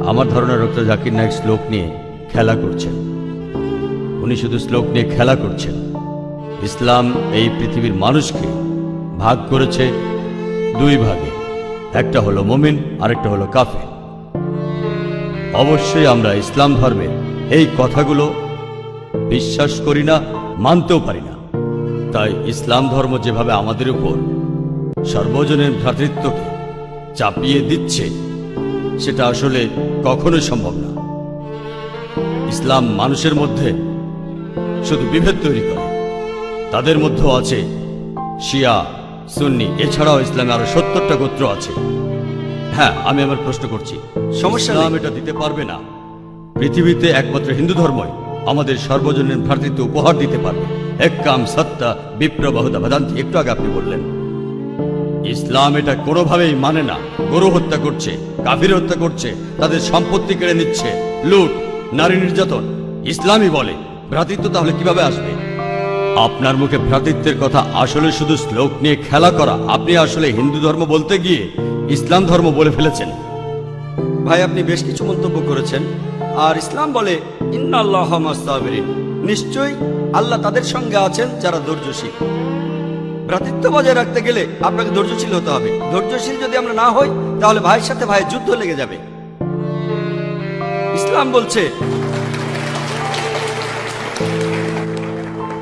আমার ধারণা ডক্টর জাকির নায়েক শ্লোক নিয়ে খেলা করছেন। উনি শুধু শ্লোক নিয়ে খেলা করছেন। ইসলাম এই পৃথিবীর মানুষকে ভাগ করেছে দুই ভাগে, একটা হলো মুমিন, আরেকটা হলো কাফের। অবশ্যই আমরা ইসলাম ধর্মের এই কথাগুলো বিশ্বাস করি না, মানতেও পারি না। তাই ইসলাম ধর্ম যেভাবে আমাদের উপর সর্বজনের ভ্রাতৃত্বকে চাপিয়ে দিচ্ছে, সেটা আসলে কখনোই সম্ভব না। ইসলাম মানুষের মধ্যে শুধু বিভেদ তৈরি করে। তাদের মধ্যেও আছে শিয়া, সুন্নি, এছাড়াও ইসলামে আরো 70টা গোত্র আছে। হ্যাঁ, আমি আমার প্রশ্ন করছি, সমস্যা ইসলাম এটা দিতে পারবে না। পৃথিবীতে একমাত্র হিন্দু ধর্মই আমাদের সর্বজনীন ভ্রাতৃত্ব উপহার দিতে পারবে। একাম সত্তা বিপ্র বহুদা ভদান্তি, একটু আগে আপনি বললেন। ইসলাম এটা কোনোভাবেই মানে না। গরু হত্যা করছে, কাফির হত্যা করছে, তাদের সম্পত্তি কেড়ে নিচ্ছে, লুট, নারী নির্যাতন। ইসলামই বলে ভ্রাতৃত্ব, তাহলে কিভাবে আসবে? আপনার মুখে ভ্রাতৃত্বের কথা আসলে শুধু শ্লোক নিয়ে খেলা করা। আপনি আসলে হিন্দু ধর্ম বলতে গিয়ে ইসলাম ধর্ম বলে ফেলেছেন। ভাই, আপনি বেশ কিছু মন্তব্য করেছেন। আর ইসলাম বলে ইন্নাল্লাহ মা'আস সাবিরিন, নিশ্চয়ই আল্লাহ তাদের সঙ্গে আছেন যারা ধৈর্যশীল। ভ্রাতৃত্ব বজায় রাখতে গেলে আপনাকে ধৈর্যশীল হতে হবে। ধৈর্যশীল যদি আমরা না হই, তাহলে ভাইয়ের সাথে ভাইয়ের যুদ্ধ লেগে যাবে। ইসলাম বলছে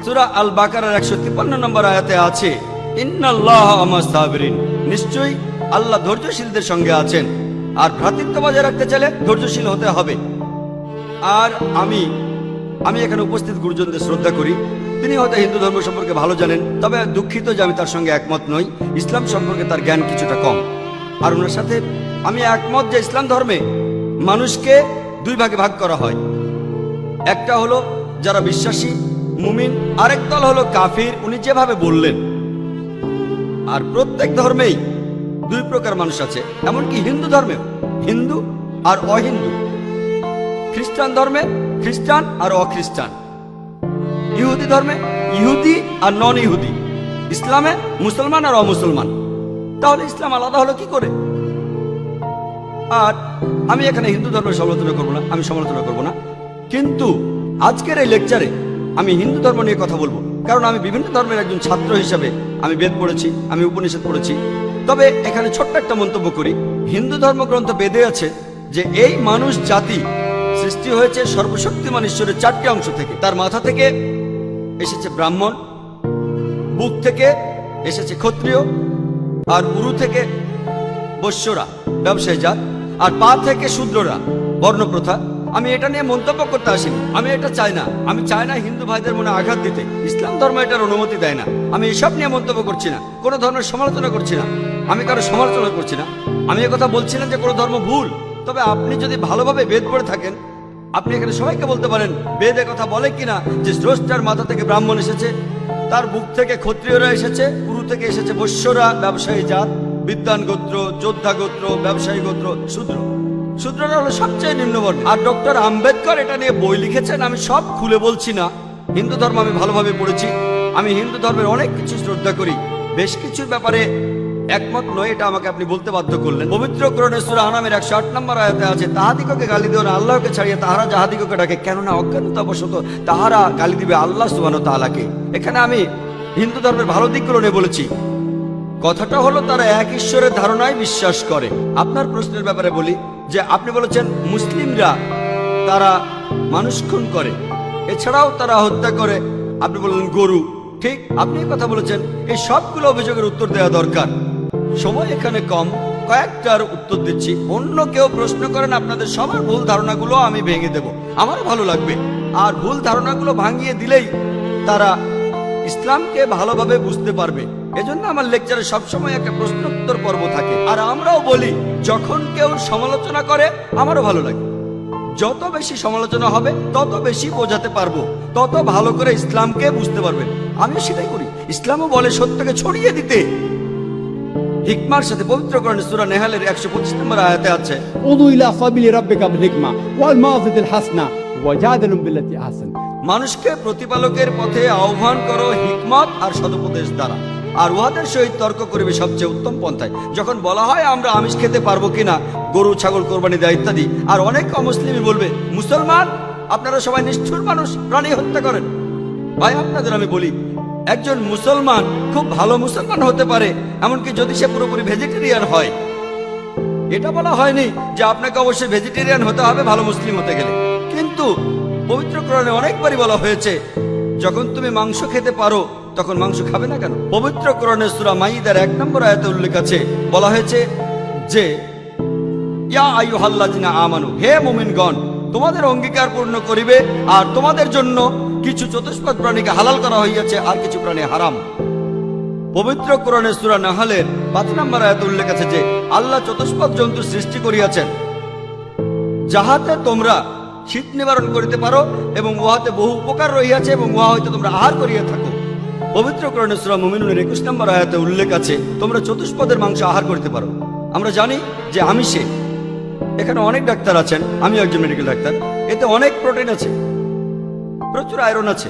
সূরা আল বাকারার 153 নম্বর আয়াতে আছে, ইন্নাল্লাহ মা'আস সাবিরিন, নিশ্চয়ই আল্লাহ ধৈর্যশীলদের সঙ্গে আছেন। আর ভ্রাতৃত্ব বজায় রাখতে চাইলে ধৈর্যশীল হতে হবে। আর আমি এখানে উপস্থিত গুরুজনদের শ্রদ্ধা করি। তিনি হয়তো হিন্দু ধর্ম সম্পর্কে ভালো জানেন, তবে দুঃখিত যে আমি তার সঙ্গে একমত নই। ইসলাম সম্পর্কে তার জ্ঞান কিছুটা কম। আর ওনার সাথে আমি একমত যে ইসলাম ধর্মে মানুষকে দুই ভাগে ভাগ করা হয়। একটা হলো যারা বিশ্বাসী মুমিন, আরেক দল হলো কাফির, উনি যেভাবে বললেন। আর প্রত্যেক ধর্মেই দুই প্রকার মানুষ আছে, এমনকি হিন্দু ধর্মেও হিন্দু আর অহিন্দু। খ্রিস্টান ধর্মে খ্রিস্টান আর অখ্রিস্টান, ইহুদি ধর্মে ইহুদি আর নন ইহুদি, ইসলামে মুসলমান আর অমুসলমান। তাহলে ইসলাম আলাদা হলো কি করে? আর আমি এখানে হিন্দু ধর্মের সমালোচনা করব না, আমি সমালোচনা করব না। কিন্তু আজকের এই লেকচারে আমি হিন্দু ধর্ম নিয়ে কথা বলবো, কারণ আমি বিভিন্ন ধর্মের একজন ছাত্র হিসাবে আমি বেদ পড়েছি, আমি উপনিষদ পড়েছি। তবে এখানে ছোট্ট একটা মন্তব্য করি। হিন্দু ধর্মগ্রন্থ বেদে আছে যে এই মানুষ জাতি সৃষ্টি হয়েছে সর্বশক্তিমান ঈশ্বরের 4টি অংশ থেকে। তার মাথা থেকে এসেছে ব্রাহ্মণ, বুক থেকে এসেছে ক্ষত্রিয়, আর উরু থেকে বৈশ্যরা ব্যবসায়ী জাত, আর পা থেকে শূদ্ররা বর্ণপ্রথা। আমি এটা নিয়ে মন্তব্য করতে আসিনি, আমি এটা চাই না। আমি চাই না হিন্দু ভাইদের মনে আঘাত দিতে। ইসলাম ধর্ম এটার অনুমতি দেয় না। আমি এসব নিয়ে মন্তব্য করছি না, কোনো ধর্মের সমালোচনা করছি না, আমি কারো সমালোচনা করছি না। আমি কথা বলছি না যে কোনো ধর্ম ভুল। তবে আপনি যদি ভালোভাবে বেদ পড়ে থাকেন, আপনি এখানে সবাইকে বলতে পারেন বেদ কথা বলে কিনা যে স্রষ্টার মাথা থেকে ব্রাহ্মণ এসেছে, তার বুক থেকে ক্ষত্রিয়রা এসেছে, উরু থেকে এসেছে বৈশ্যরা ব্যবসায়ী জাত, বিদ্বান গোত্র, যোদ্ধা গোত্র, ব্যবসায়ী গোত্র, শূদ্র। শূদ্ররা হলো সবচেয়ে নিম্নবর্ণ। আর ডক্টর আম্বেদকর এটা নিয়ে বই লিখেছেন। আমি সব খুলে বলছি না। হিন্দু ধর্ম আমি ভালোভাবে পড়েছি। আমি হিন্দু ধর্মের অনেক কিছু শ্রদ্ধা করি, বেশ কিছুর ব্যাপারে একমত নয়, এটা আমাকে আপনি বলতে বাধ্য করলেন। পবিত্র কোরআনে সূরা আনামের 108 নম্বর আয়াতে আছে, তাহাদিগকে গালি দিও না আল্লাহকে ছাড়িয়ে তাহারা যাহাদিগকে ডাকে, কেননা অজ্ঞানতাবশত তাহারা গালি দিবে আল্লাহ সুবহানাহু ওয়া তাআলাকে। এখানে আমি হিন্দু ধর্মের ভালো দিকগুলো নিয়ে বলেছি। কথাটা হলো তারা এক ঈশ্বরের ধারণায় বিশ্বাস করে। আপনার প্রশ্নের ব্যাপারে বলি যে আপনি বলেছেন মুসলিমরা তারা মানুষ খুন করে, এছাড়াও তারা হত্যা করে। আপনি বললেন গরু, ঠিক আপনি কথা বলেছেন। এই সবগুলো অভিযোগের উত্তর দেওয়া দরকার। সময় এখানে কম, কয়েকটার উত্তর দিচ্ছি। অন্য কেউ প্রশ্ন করেন, আপনাদের সবার ভুল ধারণাগুলো আমি ভেঙে দেব, আমারও ভালো লাগবে। আর ভুল ধারণাগুলো ভাঙিয়ে দিলেই তারা ইসলামকে ভালোভাবে বুঝতে পারবে। এজন্য আমার লেকচারে সবসময় একটা প্রশ্নোত্তর পর্ব থাকে। আর আমরাও বলি, যখন কেউ সমালোচনা করে আমারও ভালো লাগে। যত বেশি সমালোচনা হবে তত বেশি বোঝাতে পারবো, তত ভালো করে ইসলামকে বুঝতে পারবেন। আমিও সেটাই করি। ইসলামও বলে সত্যকে ছড়িয়ে দিতে। হিকমার সাথে পবিত্র কোরআনে সূরা নেহালের 125 নম্বর আয়াতে আছে, উদু ইলা সাবিলি রাব্বিকা বিল হিকমা ওয়াল মাউযিতিল হাসনা ওয়াজাদিলুম বিল্লাতি আহসান। মানুষকে প্রতিপালকের পথে আহ্বান করো হিকমত আর সদুপদেশ দ্বারা। আর উহাদের সহিত তর্ক করিবে সবচেয়ে উত্তম পন্থায়। যখন বলা হয় আমরা আমিষ খেতে পারবো কিনা, গরু ছাগল কোরবানি দেয় ইত্যাদি, আর অনেক অমুসলিমই বলবে মুসলমান আপনারা সবাই নিষ্ঠুর মানুষ, প্রাণী হত্যা করেন। ভাই আপনাদের আমি বলি, একজন মুসলমান খুব ভালো মুসলমান হতে পারে, এমনকি যদি সে পুরোপুরি ভেজিটেরিয়ান হয়। এটা বলা হয়নি যে আপনাকে অবশ্যই ভেজিটেরিয়ান হতে হবে ভালো মুসলিম হতে গেলে, কিন্তু পবিত্র কোরআনে অনেকবারই বলা হয়েছে যখন তুমি মাংস খেতে পারো তখন মাংস খাবে না কেন। পবিত্র কোরআনে সূরা মাইদার 1 নম্বর আয়াতে উল্লেখ আছে, বলা হয়েছে যে ইয়া আইয়ুহাল্লাযিনা আমানু, হে মুমিনগণ, তোমাদের অঙ্গীকার পূর্ণ করিবে আর তোমাদের জন্য কিছু চতুষ্পদ প্রাণীকে হালাল করা হইয়াছে আর কিছু প্রাণী হারাম। পবিত্র কোরআনে সূরা নাহলের 5 নম্বর আয়াতে উল্লেখ আছে যে আল্লাহ চতুষ্পদ জন্তু সৃষ্টি করিয়াছেন যাহাতে তোমরা শীত নিবারণ করিতে পারো এবং উহাতে বহু উপকার রহিয়াছে এবং উহা হইতে তোমরা আহার করিয়া থাকো। পবিত্র কোরআনে সূরা মুমিনুনের 21 নম্বর আয়াতে উল্লেখ আছে তোমরা চতুষ্পদের মাংস আহার করতে পারো। আমরা জানি যে আমিষে, এখানে অনেক ডাক্তার আছেন, আমি একজন মেডিকেল ডাক্তার, এতে অনেক প্রোটিন আছে, প্রচুর আয়রন আছে,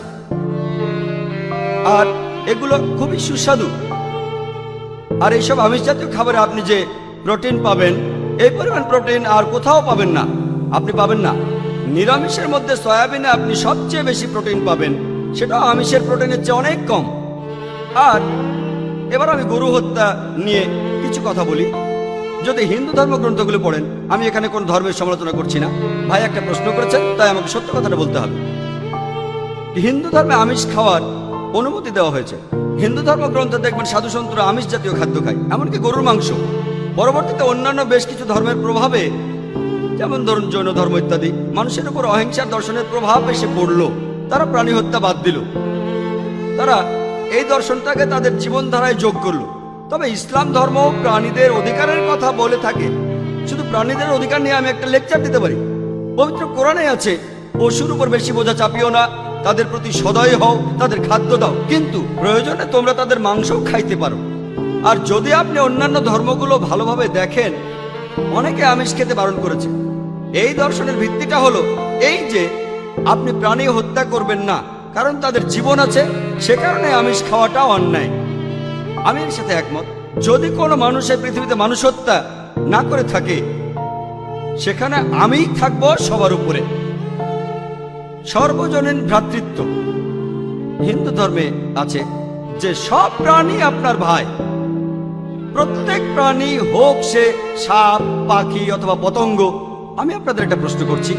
আর এগুলো খুবই সুস্বাদু। আর এইসব আমিষ জাতীয় খাবারে আপনি যে প্রোটিন পাবেন, এই পরিমাণ প্রোটিন আর কোথাও পাবেন না, আপনি পাবেন না। নিরামিষের মধ্যে সয়াবিনে আপনি সবচেয়ে বেশি প্রোটিন পাবেন, সেটাও আমিষের প্রোটিনের চেয়ে অনেক কম। আর এবার আমি গরু হত্যা নিয়ে কিছু কথা বলি। যদি হিন্দু ধর্মগ্রন্থগুলো পড়েন, আমি এখানে কোন ধর্মের সমালোচনা করছি না, ভাই একটা প্রশ্ন করেছেন তাই আমাকে সত্য কথাটা বলতে হবে। হিন্দু ধর্মে আমিষ খাওয়ার অনুমতি দেওয়া হয়েছে। হিন্দু ধর্মগ্রন্থে দেখবেন সাধুসন্তরা আমিষ জাতীয় খাদ্য খায়, এমনকি গরুর মাংস। পরবর্তীতে অন্যান্য বেশ কিছু ধর্মের প্রভাবে, যেমন ধরুন জৈন ধর্ম ইত্যাদি, মানুষের উপর অহিংসার দর্শনের প্রভাব এসে পড়লো, তারা প্রাণী হত্যা বাদ দিল, তারা এই দর্শনটাকে তাদের জীবনধারায় যোগ করলো। তবে ইসলাম ধর্ম প্রাণীদের অধিকারের কথা বলে থাকে। শুধু প্রাণীদের অধিকার নিয়ে আমি একটা লেকচার দিতে পারি। পবিত্র কোরআনে আছে পশুর উপর বেশি বোঝা চাপিও না, তাদের প্রতি সদয় হও, তাদের খাদ্য দাও, কিন্তু প্রয়োজনে তোমরা তাদের মাংসও খাইতে পারো। আর যদি আপনি অন্যান্য ধর্মগুলো ভালোভাবে দেখেন, অনেকে আমিষ খেতে বারণ করেছে। এই দর্শনের ভিত্তিটা হলো এই যে আপনি প্রাণী হত্যা করবেন না, কারণ তাদের জীবন আছে, সে কারণে আমিষ খাওয়াটা অন্যায়। আমি এর সাথে একমত। যদি কোনো মানুষের পৃথিবীতে মানুষ হত্যা না করে থাকে, সেখানে আমিই থাকবো সবার উপরে। সর্বজনীন ভ্রাতৃত্ব হিন্দু ধর্মে আছে যে সব প্রাণী আপনার ভাই। প্রত্যেক প্রাণী হোক সে সাপ, পাখি অথবা পতঙ্গ। আমি আপনাদের একটা প্রশ্ন করছি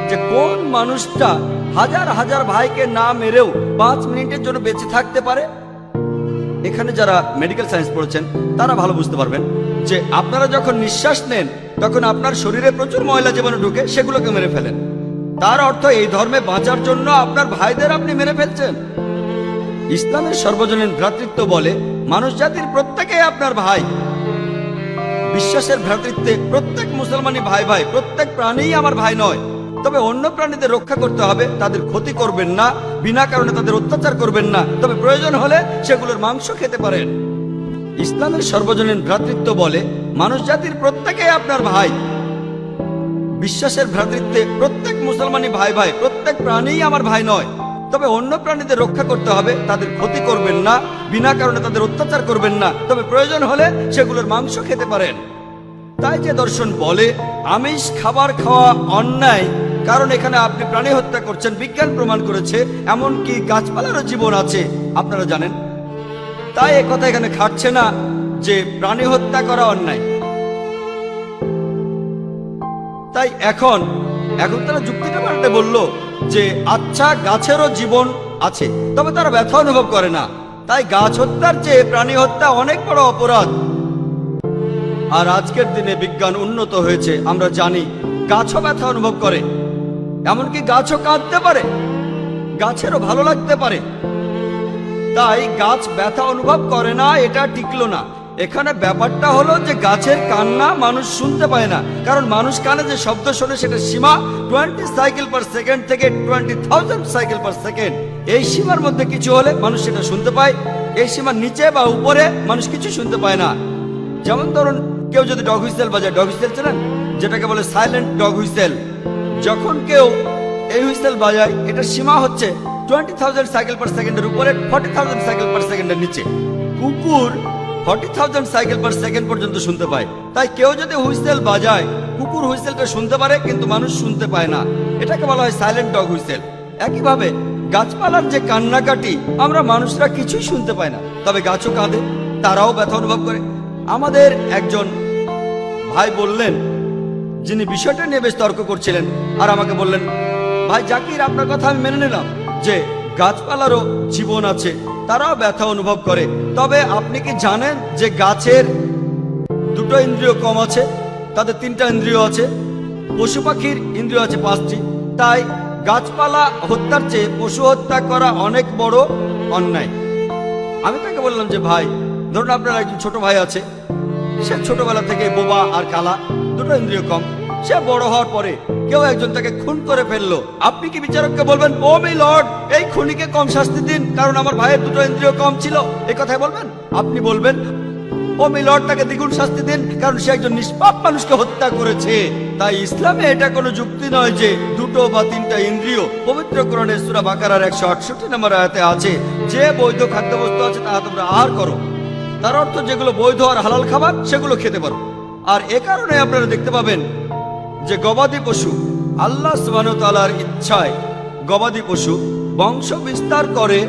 যে কোন মানুষটা হাজার হাজার ভাইকে না মেরেও 5 মিনিটের জন্য বেঁচে থাকতে পারে? এখানে যারা মেডিকেল সায়েন্স পড়েছেন তারা ভালো বুঝতে পারবেন যে আপনারা যখন নিঃশ্বাস নেন তখন আপনার শরীরে প্রচুর ময়লা জীবাণু ঢুকে, সেগুলোকে মেরে ফেলেন। তার অর্থ এই ধর্মে বাঁচার জন্য আপনার ভাইদের আপনি মেরে ফেলছেন। ইসলামের সর্বজনীন ভ্রাতৃত্ব বলে মানুষ জাতির প্রত্যেকেই আপনার ভাই। বিশ্বাসের ভ্রাতৃত্বে প্রত্যেক মুসলমানই ভাই ভাই, প্রত্যেক প্রাণীই আমার ভাই নয়। তবে অন্য প্রাণীদের রক্ষা করতে হবে, তাদের ক্ষতি করবেন না, বিনা কারণে তাদের অত্যাচার করবেন না, তবে প্রয়োজন হলে সেগুলোর মাংস খেতে পারেন। ইসলামের সর্বজনীন ভ্রাতৃত্ব বলে মানুষ জাতির প্রত্যেকেই আপনার ভাই। বিশ্বাসের ভ্রাতৃত্বে প্রত্যেক মুসলমানই ভাই ভাই, প্রত্যেক প্রাণীই আমার ভাই নয়। তবে অন্য প্রাণীদের রক্ষা করতে হবে, তাদের ক্ষতি করবেন না, বিনা কারণে তাদের অত্যাচার করবেন না, তবে প্রয়োজন হলে সেগুলোর মাংস খেতে পারেন। তাই যে দর্শন বলে আমিষ খাবার খাওয়া অন্যায়, কারণ এখানে আপনি প্রাণী হত্যা করছেন, বিজ্ঞান প্রমাণ করেছে, এমনকি গাছপালারও জীবন আছে, আপনারা জানেন। তাই একথা এখানে খাটছে না যে প্রাণী হত্যা করা অন্যায়। তাই এখন তারা যুক্তিটা পাল্টে বলল যে আচ্ছা, গাছেরও জীবন আছে, তবে তারা ব্যথা অনুভব করে না, তাই গাছ হত্যার চেয়ে প্রাণী হত্যা অনেক বড় অপরাধ। আর আজকের দিনে বিজ্ঞান উন্নত হয়েছে, আমরা জানি গাছও ব্যথা অনুভব করে, এমনকি গাছও কাঁদতে পারে, গাছেরও ভালো লাগতে পারে। তাই গাছ ব্যথা অনুভব করে না এটা টিকলো না। এখানে ব্যাপারটা হলো যে গাছের কান্না মানুষ শুনতে পায় না, কারণ মানুষ কানে যে শব্দ শোনে সেটা সীমা 20 সাইকেল পার সেকেন্ড থেকে 20,000 সাইকেল পার সেকেন্ড। এই সীমার মধ্যে কিছু হলে মানুষ সেটা শুনতে পায়, এই সীমার নিচে বা উপরে মানুষ কিছু শুনতে পায় না। যেমন ধরুন কেউ যদি ডগ হুইসেল বাজায়, ডগ হুইসেল চেনেন, যেটাকে বলে সাইলেন্ট ডগ হুইসেল। যখন কেউ এই হুইসেল বাজায়, এটার সীমা হচ্ছে 20,000 সাইকেল পার সেকেন্ডের উপরে, 40,000 সাইকেল পার সেকেন্ডের নিচে। কুকুর 40,000 সাইকেল পার সেকেন্ড পর্যন্ত শুনতে পায়। তাই কেউ যদি হুইসেল বাজায়, কুকুর হুইসেলটা শুনতে পারে কিন্তু মানুষ শুনতে পায় না। এটাকে বলা হয় সাইলেন্ট ডগ হুইসেল। একইভাবে গাছপালার যে কান্নাকাটি আমরা মানুষরা কিছুই শুনতে পাই না, তবে গাছও কাঁদে, তারাও ব্যথা অনুভব করে। আমাদের একজন ভাই বললেন, যিনি বিষয়টা নিয়ে বেশ তর্ক করছিলেন, আর আমাকে বললেন, ভাই জাকির, আপনার কথা আমি মেনে নিলাম যে গাছপালারও জীবন আছে, তারাও ব্যথা অনুভব করে। তবে আপনি কি জানেন যে গাছের দুটো ইন্দ্রিয় কম আছে, তাদের 3টা ইন্দ্রিয় আছে, পশু পাখির ইন্দ্রিয় আছে 5টি। তাই গাছপালা হত্যার চেয়ে পশু হত্যা করা অনেক বড় অন্যায়। আমি তাকে বললাম যে ভাই, ধরুন আপনার একজন ছোট ভাই আছে, সে ছোটবেলা থেকে বোবা আর কালা, দুটো ইন্দ্রিয় কম। সে বড় হওয়ার পরে কেউ একজন তাকে খুন করে ফেললো, আপনি কি বিচারককে বলবেন, ও মাই লর্ড, এই খুনিকে কম শাস্তি দিন কারণ আমার ভাইয়ের দুটো ইন্দ্রিয় কম ছিল? এই কথাই বলবেন? আপনি বলবেন, ও মাই লর্ড, তাকে দ্বিগুণ শাস্তি দিন কারণ সে একজন নিষ্পাপ মানুষকে হত্যা করেছে। তাই ইসলামে এটা কোনো যুক্তি নয় যে 2 বা 3টা ইন্দ্রিয়। পবিত্র কোরআনে সূরা বাকারার 168 নম্বর আয়াতে আছে, যে বৈধ খাদ্যবস্তু আছে তাহা তোমরা আহার করো। তার অর্থ যেগুলো বৈধ আর হালাল খাবার সেগুলো খেতে পারো। আর এ কারণে আপনারা দেখতে পাবেন যে গবাদি পশু, আল্লাহ সুবহানাহু ওয়া তাআলার ইচ্ছায় গবাদি পশু বংশ বিস্তার করে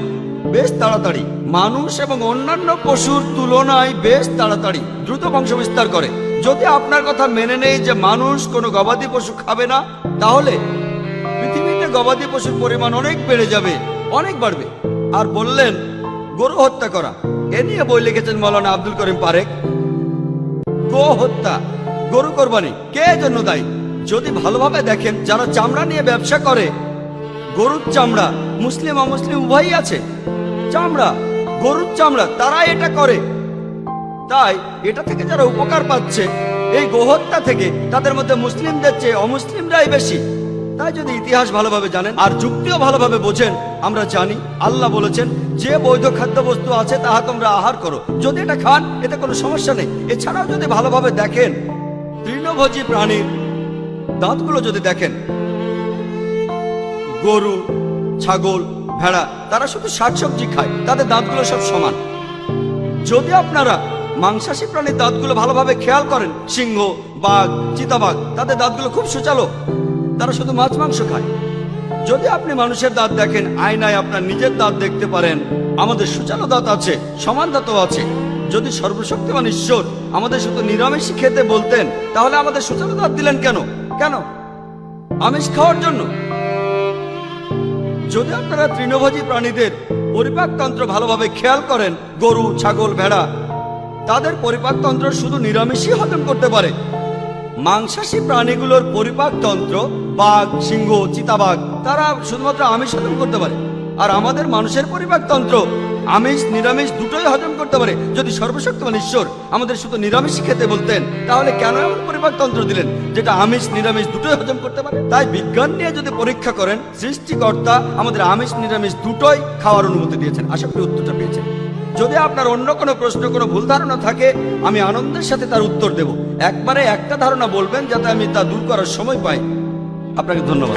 বেশ তাড়াতাড়ি, মানুষ এবং অন্যান্য পশুর তুলনায় বেশ তাড়াতাড়ি দ্রুত বংশ বিস্তার করে। যদি আপনার কথা মেনে নেই যে মানুষ কোনো গবাদি পশু খাবে না, তাহলে পৃথিবীতে গবাদি পশুর পরিমাণ অনেক বেড়ে যাবে, অনেক বাড়বে। আর বললেন গরু হত্যা করা, এ নিয়ে বই লিখেছেন মাওলানা আব্দুল করিম পারেক। গো হত্যা, গরু কোরবানি কে জন্য দায়ী? যদি ভালোভাবে দেখেন, যারা চামড়া নিয়ে ব্যবসা করে, গরুর চামড়া মুসলিম অমুসলিম উভয়ই আছে, চামড়া, গরুর চামড়া, তারা এটা করে। তাই এটা থেকে যারা উপকার পাচ্ছে এই গোহত্যা থেকে, তাদের মধ্যে মুসলিমদের চেয়ে অমুসলিমরাই বেশি। তাই যদি ইতিহাস ভালোভাবে জানেন আর যুক্তিও ভালোভাবে বোঝেন, আমরা জানি আল্লাহ বলেছেন যে বৈধ খাদ্যবস্তু আছে তাহা তোমরা আহার করো, যদি এটা খান এতে কোনো সমস্যা নেই। এছাড়াও যদি ভালোভাবে দেখেন, তৃণভোজী প্রাণীর দাঁতগুলো যদি দেখেন, গরু, ছাগল, ভেড়া, তারা শুধু শাকসবজি খায়, তাদের দাঁতগুলো সব সমান। যদি আপনারা মাংসাশী প্রাণীর দাঁতগুলো ভালোভাবে খেয়াল করেন, সিংহ, বাঘ, চিতাবাঘ, তাদের দাঁতগুলো খুব সুচালো, তারা শুধু মাছ মাংস খায়। যদি আপনি মানুষের দাঁত দেখেন, আয়নায় আপনার নিজের দাঁত দেখতে পারেন, আমাদের সুচালো দাঁত আছে, সমান দাঁতও আছে। যদি সর্বশক্তিমান ঈশ্বর আমাদের শুধু নিরামিষ খেতে বলতেন, তাহলে আমাদের সুচালো দাঁত দিলেন কেন? কেন? আমিষ খাওয়ার জন্য? যদি আপনারা তৃণভোজী প্রাণীদের পরিপাকতন্ত্র ভালোভাবে খেয়াল করেন, গরু, ছাগল, ভেড়া, তাদের পরিপাকতন্ত্র শুধু নিরামিষই হজম করতে পারে। মাংসাশী প্রাণীগুলোর পরিপাকতন্ত্র, বাঘ, সিংহ, চিতাবাঘ, তারা শুধুমাত্র আমিষ হজম করতে পারে। আর আমাদের মানুষের পরিপাকতন্ত্র আমিষ নিরামিষ দুটোই হজম করতে পারে। যদি সর্বশক্তিমান ঈশ্বর আমাদের শুধু নিরামিষ খেতে বলতেন, তাহলে কেন এমন পরিপাকতন্ত্র দিলেন যেটা আমিষ নিরামিষ দুটোই হজম করতে পারে? তাই বিজ্ঞান নিয়ে যদি পরীক্ষা করেন, সৃষ্টিকর্তা আমাদের আমিষ নিরামিষ দুটোই খাওয়ার অনুমতি দিয়েছেন। আশা করি উত্তরটা পেয়েছেন। যদি আপনার অন্য কোনো প্রশ্ন, কোনো ভুল ধারণা থাকে, আমি আনন্দের সাথে তার উত্তর দেব। একবারে একটা ধারণা বলবেন যাতে আমি তা দূর করার সময় পাই। আপনাকে ধন্যবাদ।